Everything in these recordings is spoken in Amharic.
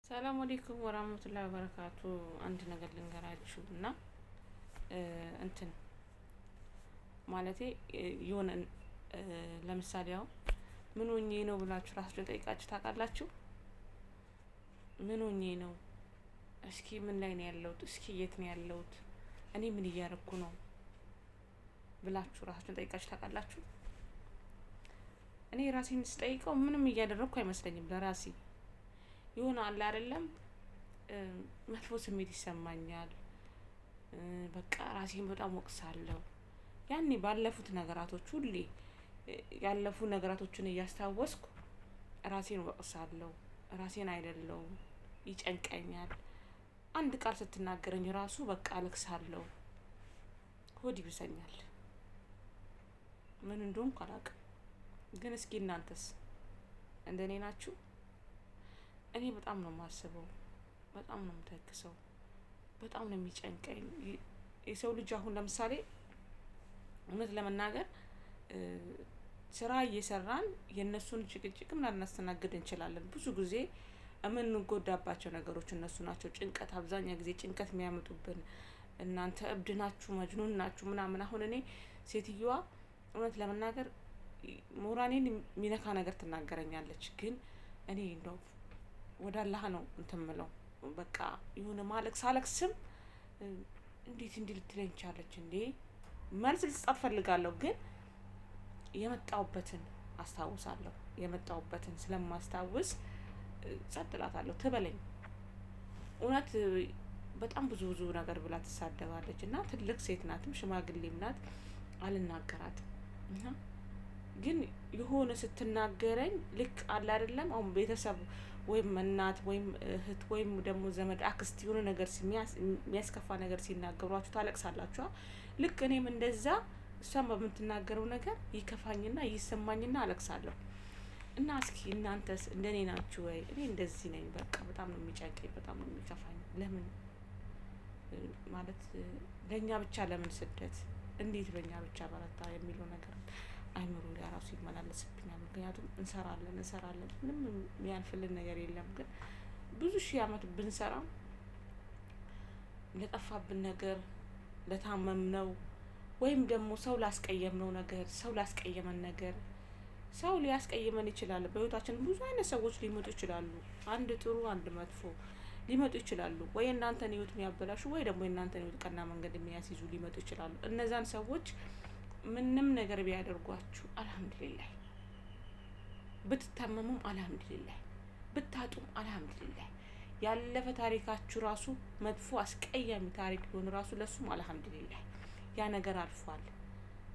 ሰላም አለይኩም ወራህመቱላሂ ወበረካቱ። አንድ ነገር ልንገራችሁ እና እንትን ማለቴ የሆነ ለምሳሌ አሁን ምን ሆኜ ነው ብላችሁ ራሳችሁን ጠይቃችሁ ታውቃላችሁ? ምን ሆኜ ነው? እስኪ ምን ላይ ነው ያለሁት? እስኪ የት ነው ያለሁት? እኔ ምን እያረኩ ነው ብላችሁ ራሳችሁን ጠይቃችሁ ታውቃላችሁ? እኔ ራሴን ስጠይቀው ምንም እያደረኩ አይመስለኝም ለራሴ የሆነ አለ አይደለም መጥፎ ስሜት ይሰማኛል። በቃ ራሴን በጣም ወቅሳለሁ። ያኔ ባለፉት ነገራቶች ሁሌ ያለፉ ነገራቶችን እያስታወስኩ ራሴን ወቅሳለሁ። ራሴን አይደለሁም ይጨንቀኛል። አንድ ቃል ስትናገረኝ ራሱ በቃ አለቅሳለሁ። ሆድ ይብሰኛል። ምን እንደሆንኩ አላውቅም። ግን እስኪ እናንተስ እንደኔ ናችሁ? እኔ በጣም ነው የማስበው፣ በጣም ነው የምተክሰው፣ በጣም ነው የሚጨንቀኝ። የሰው ልጅ አሁን ለምሳሌ እውነት ለመናገር ስራ እየሰራን የእነሱን ጭቅጭቅ ላናስተናግድ እንችላለን። ብዙ ጊዜ የምንጎዳባቸው ነገሮች እነሱ ናቸው። ጭንቀት፣ አብዛኛው ጊዜ ጭንቀት የሚያመጡብን እናንተ እብድ ናችሁ፣ መጅኑን ናችሁ ምናምን። አሁን እኔ ሴትዮዋ እውነት ለመናገር ሞራኔን የሚነካ ነገር ትናገረኛለች። ግን እኔ እንደው ወደ አላህ ነው እንትን የምለው። በቃ የሆነ ሳለቅስም እንዴት እንዲህ ልትለኝ ቻለች እንዴ? መልስ ልስጣት ፈልጋለሁ፣ ግን የመጣሁበትን አስታውሳለሁ። የመጣሁበትን ስለማስታውስ ጸጥ እላታለሁ። ትበለኝ እውነት በጣም ብዙ ነገር ብላ ትሳደባለች። እና ትልቅ ሴት ናትም ሽማግሌም ናት፣ አልናገራትም። እና ግን የሆነ ስትናገረኝ ልክ አለ አይደለም አሁን ቤተሰብ ወይም እናት ወይም እህት ወይም ደግሞ ዘመድ አክስት የሆነ ነገር የሚያስከፋ ነገር ሲናገሯችሁ ታለቅሳላችሁ። ልክ እኔም እንደዛ እሷም በምትናገረው ነገር ይከፋኝና ይሰማኝና አለቅሳለሁ። እና እስኪ እናንተስ እንደኔ ናችሁ ወይ? እኔ እንደዚህ ነኝ። በቃ በጣም ነው የሚጨንቀኝ፣ በጣም ነው የሚከፋኝ። ለምን ማለት ለእኛ ብቻ ለምን ስደት እንዴት በእኛ ብቻ በረታ የሚለው ነገር አይምሮ ላይ ራሱ ይመላለስብኛል። ምክንያቱም እንሰራለን ምንም የሚያልፍልን ነገር የለም። ግን ብዙ ሺህ አመት ብንሰራም ለጠፋብን ነገር ለታመምነው ወይም ደግሞ ሰው ላስቀየምነው ነገር ሰው ላስቀየመን ነገር ሰው ሊያስቀይመን ይችላል። በህይወታችን ብዙ አይነት ሰዎች ሊመጡ ይችላሉ። አንድ ጥሩ አንድ መጥፎ ሊመጡ ይችላሉ። ወይ እናንተን ህይወት የሚያበላሹ ወይ ደግሞ የእናንተን ህይወት ቀና መንገድ የሚያስይዙ ሊመጡ ይችላሉ። እነዛን ሰዎች ምንም ነገር ቢያደርጓችሁ አልሐምዱሊላህ፣ ብትታመሙም አልሐምዱሊላህ፣ ብታጡም አልሐምዱሊላህ። ያለፈ ታሪካችሁ ራሱ መጥፎ አስቀያሚ ታሪክ ቢሆን ራሱ ለሱም አልሐምዱሊላህ። ያ ነገር አልፏል።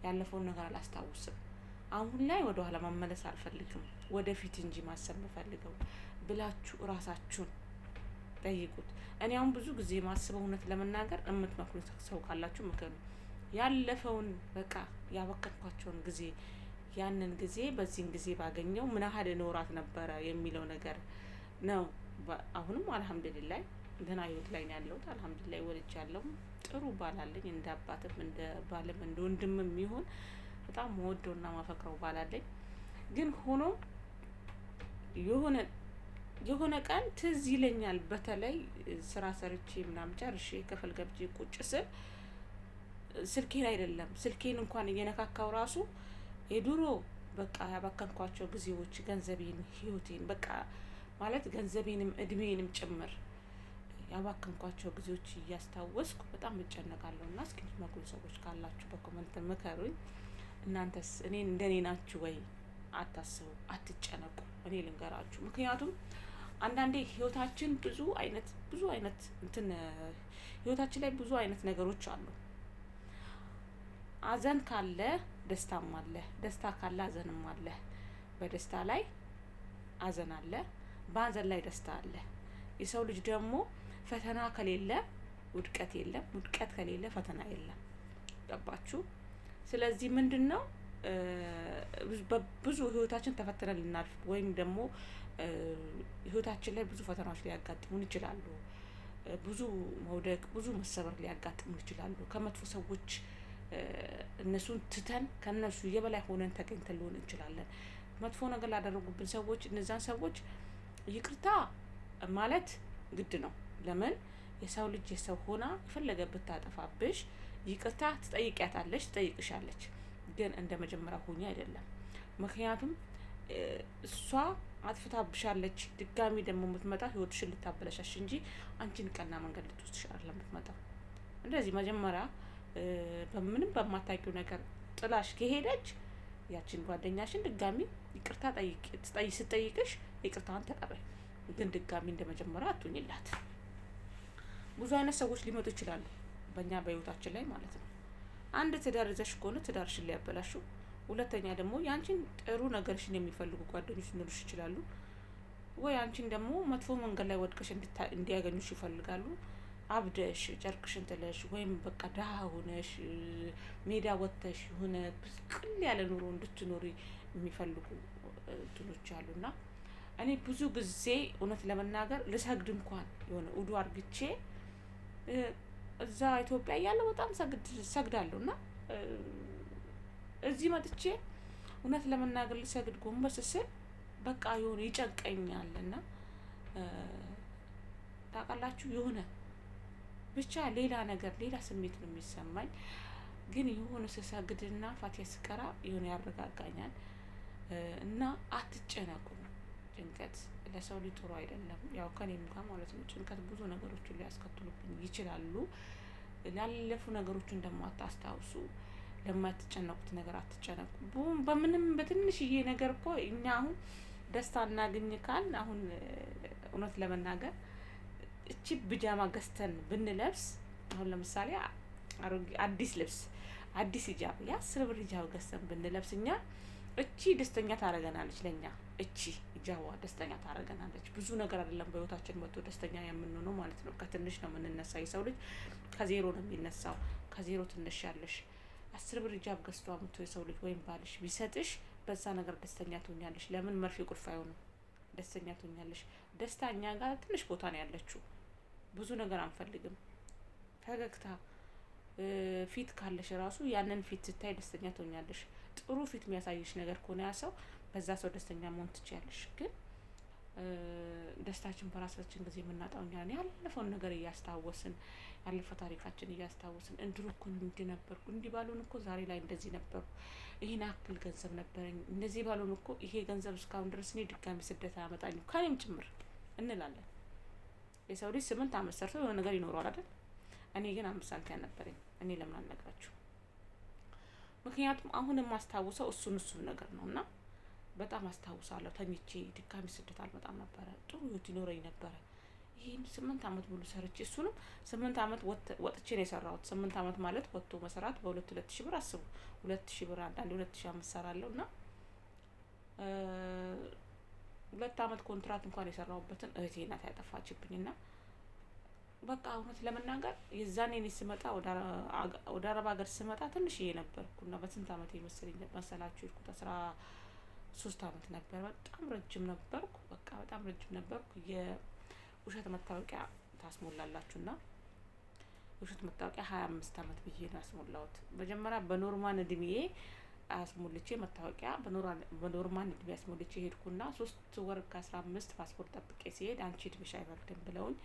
ያለፈውን ነገር አላስታውስም። አሁን ላይ ወደ ኋላ መመለስ አልፈልግም፣ ወደፊት እንጂ ማሰብ የምፈልገው ብላችሁ ራሳችሁን ጠይቁት። እኔ አሁን ብዙ ጊዜ ማስበው እውነት ለመናገር የምትመክሩኝ ሰው ካላችሁ ምክሩ። ያለፈውን በቃ ያበከንኳቸውን ጊዜ ያንን ጊዜ በዚህን ጊዜ ባገኘው ምን ያህል እኖራት ነበረ የሚለው ነገር ነው። አሁንም አልሐምዱሊላህ ገና ህይወት ላይ ነው ያለሁት። አልሐምዱሊላህ ወልጃለሁ። ጥሩ ባል አለኝ። እንደ አባትም እንደ ባልም እንደ ወንድምም ይሁን በጣም መወደውና ማፈቅረው ባል አለኝ። ግን ሆኖ የሆነ ቀን ትዝ ይለኛል። በተለይ ስራ ሰርቼ ምናምን ጨርሼ ክፍል ገብቼ ቁጭ ስል ስልኬን አይደለም ስልኬን እንኳን እየነካካው ራሱ የድሮ በቃ ያባከንኳቸው ጊዜዎች ገንዘቤን፣ ህይወቴን በቃ ማለት ገንዘቤንም እድሜንም ጭምር ያባከንኳቸው ጊዜዎች እያስታወስኩ በጣም እጨነቃለሁ። እና እስኪ የምትመክሩኝ ሰዎች ካላችሁ በኮመንት ምከሩኝ። እናንተስ እኔን እንደኔ ናችሁ ወይ? አታስቡ፣ አትጨነቁ። እኔ ልንገራችሁ፣ ምክንያቱም አንዳንዴ ህይወታችን ብዙ አይነት እንትን ህይወታችን ላይ ብዙ አይነት ነገሮች አሉ። አዘን ካለ ደስታም አለ፣ ደስታ ካለ አዘንም አለ። በደስታ ላይ አዘን አለ፣ በአዘን ላይ ደስታ አለ። የሰው ልጅ ደግሞ ፈተና ከሌለ ውድቀት የለም፣ ውድቀት ከሌለ ፈተና የለም። ገባችሁ? ስለዚህ ምንድነው ብዙ ህይወታችን ተፈትነን ልናልፍ ወይም ደግሞ ህይወታችን ላይ ብዙ ፈተናዎች ሊያጋጥሙን ይችላሉ። ብዙ መውደቅ፣ ብዙ መሰበር ሊያጋጥሙን ይችላሉ። ከመጥፎ ሰዎች እነሱን ትተን ከነሱ የበላይ ሆነን ተገኝተን ሊሆን እንችላለን። መጥፎ ነገር ላደረጉብን ሰዎች እነዛን ሰዎች ይቅርታ ማለት ግድ ነው። ለምን የሰው ልጅ የሰው ሆና የፈለገ ብታጠፋብሽ ይቅርታ ትጠይቂያታለሽ፣ ትጠይቅሻለች። ግን እንደ መጀመሪያ ሆኜ አይደለም። ምክንያቱም እሷ አጥፍታብሻለች። ድጋሚ ደግሞ የምትመጣው ህይወትሽን ልታበለሻሽ እንጂ አንቺን ቀና መንገድ ልትወስድሽ አይደለም የምትመጣው። እንደዚህ መጀመሪያ በምንም በማታውቂው ነገር ጥላሽ ከሄደች ያችን ጓደኛሽን ድጋሚ ይቅርታ ስትጠይቅሽ ይቅርታዋን ተቀበይ። ግን ድጋሚ እንደ መጀመሪያ አትሁኝላት። ብዙ አይነት ሰዎች ሊመጡ ይችላሉ በእኛ በህይወታችን ላይ ማለት ነው። አንድ ትዳር ይዘሽ ከሆነ ትዳርሽን ሊያበላሹ፣ ሁለተኛ ደግሞ የአንቺን ጥሩ ነገርሽን የሚፈልጉ ጓደኞች ሊኖሩሽ ይችላሉ። ወይ አንቺን ደግሞ መጥፎ መንገድ ላይ ወድቀሽ እንዲያገኙሽ ይፈልጋሉ። አብደሽ ጨርቅሽን ጥለሽ ወይም በቃ ድሀ ሆነሽ ሜዳ ወጥተሽ የሆነ ብስቅል ያለ ኑሮ እንድትኖሪ የሚፈልጉ እንትኖች አሉና እኔ ብዙ ጊዜ እውነት ለመናገር ልሰግድ እንኳን የሆነ ውዱ አርግቼ እዛ ኢትዮጵያ እያለሁ በጣም ሰግዳለሁ እና እዚህ መጥቼ እውነት ለመናገር ልሰግድ ጎንበስ ስል በቃ የሆነ ይጨንቀኛል እና ታውቃላችሁ የሆነ ብቻ ሌላ ነገር ሌላ ስሜት ነው የሚሰማኝ። ግን የሆነ ስሰግድና ፋቲያ ስቀራ የሆነ ያረጋጋኛል እና አትጨነቁ። ጭንቀት ለሰው ልጅ ጥሩ አይደለም። ያው ከኔም ጋር ማለት ነው ጭንቀት ብዙ ነገሮችን ሊያስከትሉብኝ ይችላሉ። ላለፉ ነገሮችን ደግሞ አታስታውሱ። ለማትጨነቁት ነገር አትጨነቁ። በምንም በትንሽዬ ነገር እኮ እኛ አሁን ደስታ እናገኝ ካልን አሁን እውነት ለመናገር እቺ ብጃማ ገዝተን ብንለብስ አሁን ለምሳሌ አዲስ ልብስ አዲስ ሂጃብ የ10 ብር ሂጃብ ገዝተን ብንለብስ እኛ እቺ ደስተኛ ታረገናለች። ለኛ እቺ ሂጃቧ ደስተኛ ታረገናለች። ብዙ ነገር አይደለም በህይወታችን መጥቶ ደስተኛ የምንሆነው ማለት ነው። ከትንሽ ነው የምንነሳ። የሰው ልጅ ከዜሮ ነው የሚነሳው። ከዜሮ ትነሻለሽ። 10 ብር ሂጃብ ገዝቶ አምጥቶ የሰው ልጅ ወይም ባልሽ ቢሰጥሽ በዛ ነገር ደስተኛ ትሆኛለሽ። ለምን መርፌ ቁልፍ አይሆንም። ደስተኛ ትሆኛለሽ። ደስታ እኛ ጋር ትንሽ ቦታ ነው ያለችው። ብዙ ነገር አንፈልግም። ፈገግታ ፊት ካለሽ ራሱ ያንን ፊት ስታይ ደስተኛ ትሆኛለሽ። ጥሩ ፊት የሚያሳይሽ ነገር ከሆነ ያ ሰው በዛ ሰው ደስተኛ መሆን ትችያለሽ። ግን ደስታችን በራሳችን ጊዜ የምናጣው እኛ ነን። ያለፈውን ነገር እያስታወስን ያለፈ ታሪካችን እያስታወስን እንድሮ እኮ እንዲህ ነበርኩ፣ እንዲህ ባልሆን እኮ ዛሬ ላይ እንደዚህ ነበርኩ፣ ይሄን አክል ገንዘብ ነበረኝ፣ እንደዚህ ባልሆን እኮ ይሄ ገንዘብ እስካሁን ድረስ እኔ ድጋሚ ስደት አያመጣኝም ከኔም ጭምር እንላለን። የሰው ልጅ 8 ዓመት ሰርቶ የሆነ ነገር ይኖረዋል አይደል? እኔ ግን 5 ሳንቲም ነበረኝ። እኔ ለምን አልነግራችሁ? ምክንያቱም አሁን የማስታውሰው እሱን ነገር ነው እና በጣም አስታውሳለሁ። ተኝቼ ድጋሚ ስደት አልመጣም ነበረ። ጥሩ ህይወት ይኖረኝ ነበረ። ይሄን 8 ዓመት ሙሉ ሰርቼ እሱንም 8 ዓመት ወጥቼ ነው የሰራሁት። 8 ዓመት ማለት ወጥቶ መስራት በ2 ሺህ ብር አስቡ። 2 ብር አንዳንዴ 2,500 ሰራለሁ እና 2 ዓመት ኮንትራት እንኳን የሰራሁበትን እህቴ ናት ያጠፋችብኝና በቃ እውነት ለመናገር የዛኔ እኔ ስመጣ ወደ አረብ ሀገር ስመጣ ትንሽዬ ነበርኩና በስንት ዓመት ይመስለኝ መሰላችሁ የሄድኩት 13 ዓመት ነበር። በጣም ረጅም ነበርኩ። በቃ በጣም ረጅም ነበርኩ። የውሸት መታወቂያ ታስሞላላችሁና የውሸት መታወቂያ 25 ዓመት ብዬ ነው ያስሞላሁት። መጀመሪያ በኖርማል እድሜዬ አስሞልቼ መታወቂያ በኖርማል እድሜ አስሞልቼ ሄድኩና 3 ወር ከ15 ፓስፖርት ጠብቄ ሲሄድ አንቺ እድሜሽ አይፈቅድም ብለውኝ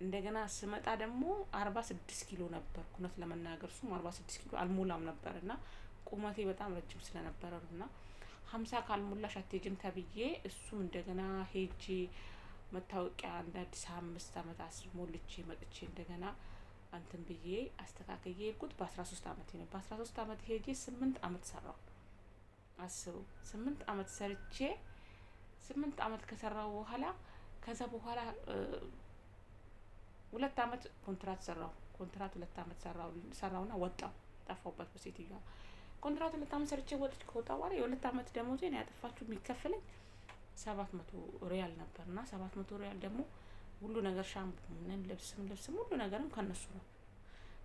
እንደገና ስመጣ ደግሞ 46 ኪሎ ነበርኩ። እውነት ለመናገር እሱም 46 ኪሎ አልሞላም ነበርና ቁመቴ በጣም ረጅም ስለነበረ ነውና 50 ካልሞላሽ አትሄጂም ተብዬ እሱም እንደገና ሄጄ መታወቂያ እንደ አዲስ 5 ዓመት አስሞልቼ መጥቼ እንደገና አንተን ብዬ አስተካክዬ ሄድኩት። በ13 ዓመቴ ነው። በ13 ዓመት ሄጄ 8 ዓመት ሰራው። አስቡ 8 ዓመት ሰርቼ 8 ዓመት ከሰራው በኋላ ከዛ በኋላ 2 ዓመት ኮንትራት ሰራው። ኮንትራት 2 ዓመት ሰራውና ወጣው። ጠፋውበት በሴትዮዋ ኮንትራት 2 ዓመት ሰርቼ ወጥቼ ከወጣው በኋላ የ2 ዓመት ደሞዜን ያጠፋችሁ የሚከፈለኝ 700 ሪያል ነበርና 700 ሪያል ደግሞ ሁሉ ነገር ሻምፑንም ልብስም ሁሉ ነገርም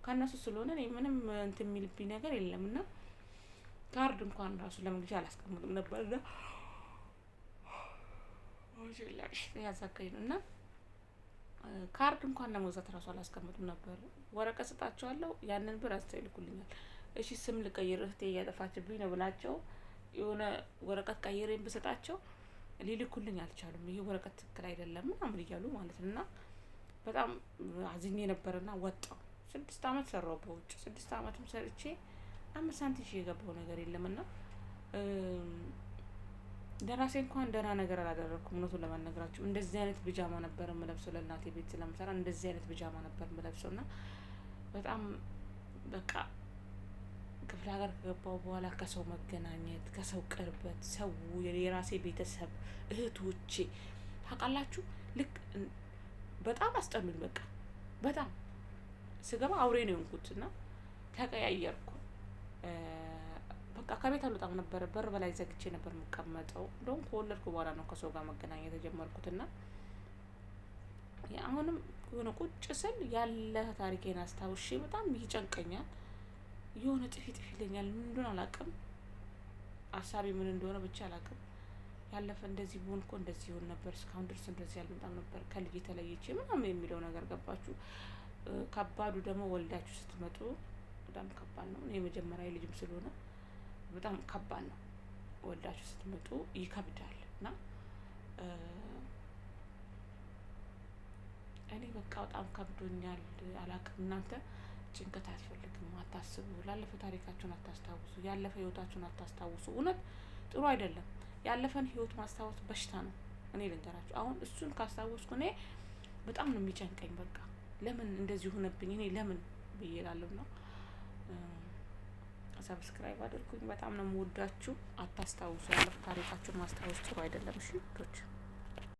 ከነሱ ስለሆነ እኔ ምንም እንትን የሚልብኝ ነገር የለምና ካርድ እንኳን ራሱ ለመግዣ አላስቀምጥም ነበርና ያዛከኝ ነውና ካርድ እንኳን ለመግዛት ራሱ አላስቀምጥም ነበር። ወረቀት ሰጣቸዋለሁ። ያንን ብር አስተይልኩልኛል። እሺ ስም ልቀይር እህቴ እያጠፋችብኝ ነው ብላቸው የሆነ ወረቀት ቀይሬን ብሰጣቸው ሊልኩልኝ አልቻሉም። ይሄ ወረቀት ትክክል አይደለም ምናምን እያሉ ማለት ነው። እና በጣም አዝኜ ነበርና ወጣሁ። 6 አመት ሰራሁ በውጭ። 6 አመትም ሰርቼ 5 ሳንቲም የገባው ነገር የለምና ለራሴ እንኳን ደህና ነገር አላደረኩም። እውነቱን ለመነግራችሁ እንደዚህ አይነት ቢጃማ ነበር የምለብሰው ለእናቴ ቤት ስለምሰራ እንደዚህ አይነት ቢጃማ ነበር የምለብሰው እና በጣም በቃ ክፍለ ሀገር ከገባሁ በኋላ ከሰው መገናኘት፣ ከሰው ቅርበት፣ ሰው የራሴ ቤተሰብ እህቶቼ ታውቃላችሁ ልክ በጣም አስጠሉኝ። በቃ በጣም ስገባ አውሬ ነው የሆንኩት እና ተቀያየርኩ። በቃ ከቤት አልወጣም ነበር። በር በላይ ዘግቼ ነበር የምቀመጠው። እንደውም ከወለድኩ በኋላ ነው ከሰው ጋር መገናኘት የጀመርኩትና አሁንም የሆነ ቁጭ ስል ያለ ታሪኬን አስታውሼ በጣም ይጨንቀኛል። የሆነ ጥፊ ይለኛል። ምን እንደሆነ አላውቅም። ሀሳቤ ምን እንደሆነ ብቻ አላውቅም። ያለፈ እንደዚህ ቢሆን እኮ እንደዚህ ይሆን ነበር፣ እስካሁን ድረስ እንደዚህ አልመጣም ነበር ከልጅ ተለይቼ ምናምን የሚለው ነገር ገባችሁ። ከባዱ ደግሞ ወልዳችሁ ስትመጡ በጣም ከባድ ነው። እኔ የመጀመሪያ ልጅም ስለሆነ በጣም ከባድ ነው። ወልዳችሁ ስትመጡ ይከብዳል እና እኔ በቃ በጣም ከብዶኛል። አላውቅም። እናንተ ጭንቀት አያስፈልግም። አታስቡ። ላለፈ ታሪካችሁን አታስታውሱ። ያለፈ ህይወታችሁን አታስታውሱ። እውነት ጥሩ አይደለም። ያለፈን ህይወት ማስታወስ በሽታ ነው። እኔ ልንገራችሁ፣ አሁን እሱን ካስታወስኩ እኔ በጣም ነው የሚጨንቀኝ። በቃ ለምን እንደዚህ ሆነብኝ እኔ ለምን ብዬ እላለሁ። ነው ሰብስክራይብ አድርጉኝ። በጣም ነው የምወዳችሁ። አታስታውሱ። ያለፈ ታሪካችሁን ማስታወስ ጥሩ አይደለም። እሺ ቶች